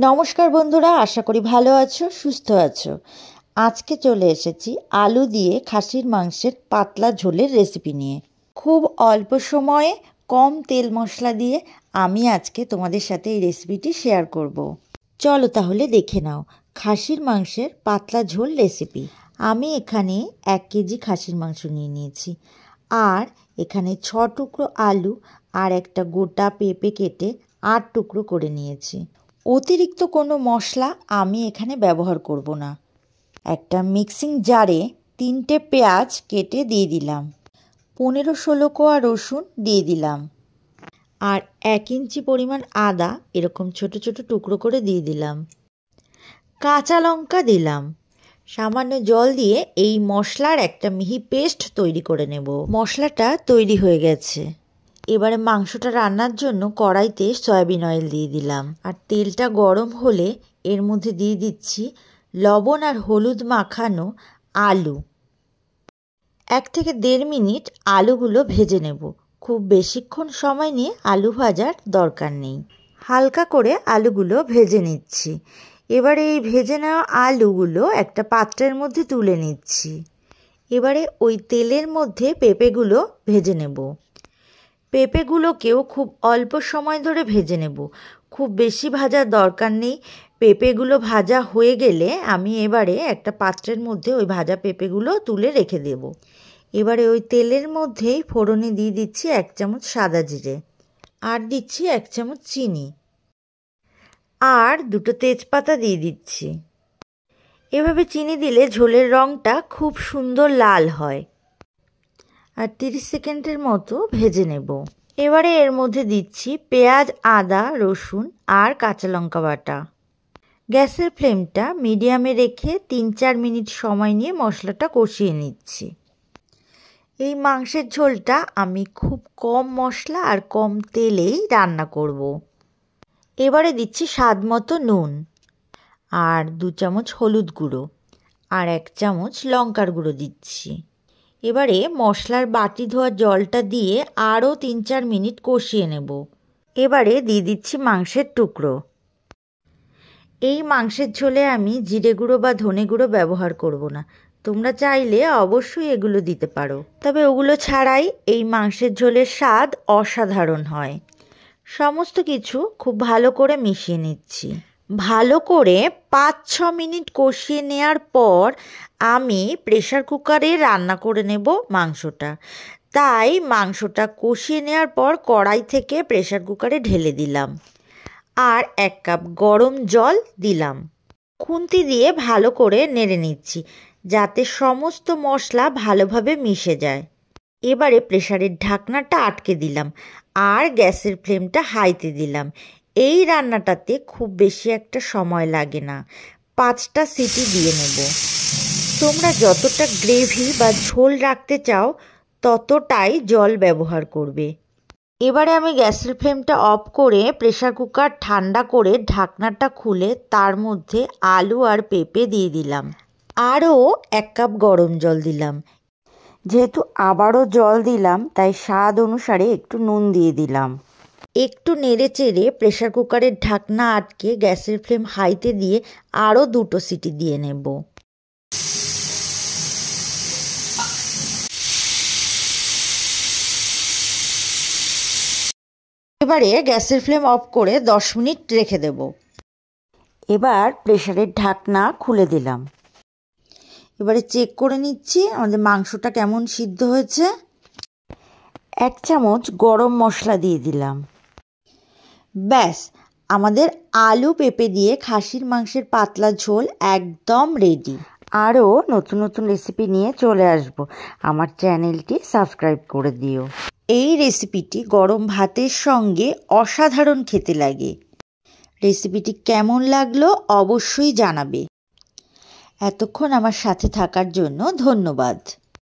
নমস্কার বন্ধুরা, আশা করি ভালো আছো, সুস্থ আছো। আজকে চলে এসেছি আলু দিয়ে খাসির মাংসের পাতলা ঝোলের রেসিপি নিয়ে। খুব অল্প সময়ে কম তেল মশলা দিয়ে আমি আজকে তোমাদের সাথে এই রেসিপিটি শেয়ার করব। চলো তাহলে দেখে নাও খাসির মাংসের পাতলা ঝোল রেসিপি। আমি এখানে 1 কেজি খাসির মাংস নিয়ে নিয়েছি, আর এখানে 6 টুকরো আলু আর একটা গোটা পেঁপে কেটে 8 টুকরো করে নিয়েছি। অতিরিক্ত কোনো মশলা আমি এখানে ব্যবহার করব না। একটা মিক্সিং জারে 3টে পেঁয়াজ কেটে দিয়ে দিলাম, 15-16 কোয়া রসুন দিয়ে দিলাম, আর 1 ইঞ্চি পরিমাণ আদা এরকম ছোট ছোট টুকরো করে দিয়ে দিলাম। কাঁচা লঙ্কা দিলাম। সামান্য জল দিয়ে এই মশলার একটা মিহি পেস্ট তৈরি করে নেব। মশলাটা তৈরি হয়ে গেছে। এবারে মাংসটা রান্নার জন্য কড়াইতে সয়াবিন অয়েল দিয়ে দিলাম, আর তেলটা গরম হলে এর মধ্যে দিয়ে দিচ্ছি লবণ আর হলুদ মাখানো আলু। 1 থেকে 1.5 মিনিট আলুগুলো ভেজে নেব। খুব বেশিক্ষণ সময় নিয়ে আলু ভাজার দরকার নেই, হালকা করে আলুগুলো ভেজে নিচ্ছি। এবারে এই ভেজে নেওয়া আলুগুলো একটা পাত্রের মধ্যে তুলে নিচ্ছি। এবারে ওই তেলের মধ্যে পেঁপেগুলো ভেজে নেব। পেঁপেগুলোকেও খুব অল্প সময় ধরে ভেজে নেব, খুব বেশি ভাজার দরকার নেই। পেঁপেগুলো ভাজা হয়ে গেলে আমি এবারে একটা পাত্রের মধ্যে ওই ভাজা পেঁপেগুলো তুলে রেখে দেব। এবারে ওই তেলের মধ্যেই ফোড়নে দিয়ে দিচ্ছি 1 চামচ সাদা জিরে, আর দিচ্ছি 1 চামচ চিনি, আর 2টো তেজপাতা দিয়ে দিচ্ছি। এভাবে চিনি দিলে ঝোলের রঙটা খুব সুন্দর লাল হয়। আর 30 সেকেন্ডের মতো ভেজে নেব। এবারে এর মধ্যে দিচ্ছি পেঁয়াজ, আদা, রসুন আর কাঁচা লঙ্কা বাটা। গ্যাসের ফ্লেমটা মিডিয়ামে রেখে 3-4 মিনিট সময় নিয়ে মশলাটা কষিয়ে নিচ্ছি। এই মাংসের ঝোলটা আমি খুব কম মশলা আর কম তেলেই রান্না করব। এবারে দিচ্ছি স্বাদ মতো নুন, আর 2 চামচ হলুদ গুঁড়ো, আর 1 চামচ লঙ্কার গুঁড়ো দিচ্ছি। এবারে মশলার বাটি ধোয়া জলটা দিয়ে আরও 3-4 মিনিট কষিয়ে নেব। এবারে দিয়ে দিচ্ছি মাংসের টুকরো। এই মাংসের ঝোলে আমি জিরে গুঁড়ো বা ধনে গুঁড়ো ব্যবহার করব না। তোমরা চাইলে অবশ্যই এগুলো দিতে পারো, তবে ওগুলো ছাড়াই এই মাংসের ঝোলের স্বাদ অসাধারণ হয়। সমস্ত কিছু খুব ভালো করে মিশিয়ে নিচ্ছি। ভালো করে 5-6 মিনিট কষিয়ে নেওয়ার পর আমি প্রেসার কুকারে রান্না করে নেব মাংসটা। তাই মাংসটা কষিয়ে নেওয়ার পর কড়াই থেকে প্রেসার কুকারে ঢেলে দিলাম, আর 1 কাপ গরম জল দিলাম। খুন্তি দিয়ে ভালো করে নেড়ে নিচ্ছি যাতে সমস্ত মশলা ভালোভাবে মিশে যায়। এবারে প্রেসারের ঢাকনাটা আটকে দিলাম, আর গ্যাসের ফ্লেমটা হাইতে দিলাম। এই রান্নাটাতে খুব বেশি একটা সময় লাগে না, 5টা সিটি দিয়ে নেব। তোমরা যতটা গ্রেভি বা ঝোল রাখতে চাও ততটাই জল ব্যবহার করবে। এবারে আমি গ্যাসের ফ্লেমটা অফ করে প্রেসার কুকার ঠান্ডা করে ঢাকনাটা খুলে তার মধ্যে আলু আর পেঁপে দিয়ে দিলাম। আরও 1 কাপ গরম জল দিলাম। যেহেতু আবারও জল দিলাম তাই স্বাদ অনুসারে একটু নুন দিয়ে দিলাম। একটু নেড়ে চেড়ে প্রেসার কুকারের ঢাকনা আটকে গ্যাসের ফ্লেম হাইতে দিয়ে আরও 2টো সিটি দিয়ে নেব। এবারে গ্যাসের ফ্লেম অফ করে 10 মিনিট রেখে দেব। এবার প্রেসারের ঢাকনা খুলে দিলাম। এবারে চেক করে নিচ্ছি আমাদের মাংসটা কেমন সিদ্ধ হয়েছে। 1 চামচ গরম মশলা দিয়ে দিলাম। ব্যাস, আমাদের আলু পেঁপে দিয়ে খাসির মাংসের পাতলা ঝোল একদম রেডি। আরও নতুন নতুন রেসিপি নিয়ে চলে আসব। আমার চ্যানেলটি সাবস্ক্রাইব করে দিও। এই রেসিপিটি গরম ভাতের সঙ্গে অসাধারণ খেতে লাগে। রেসিপিটি কেমন লাগলো অবশ্যই জানাবে। এতক্ষণ আমার সাথে থাকার জন্য ধন্যবাদ।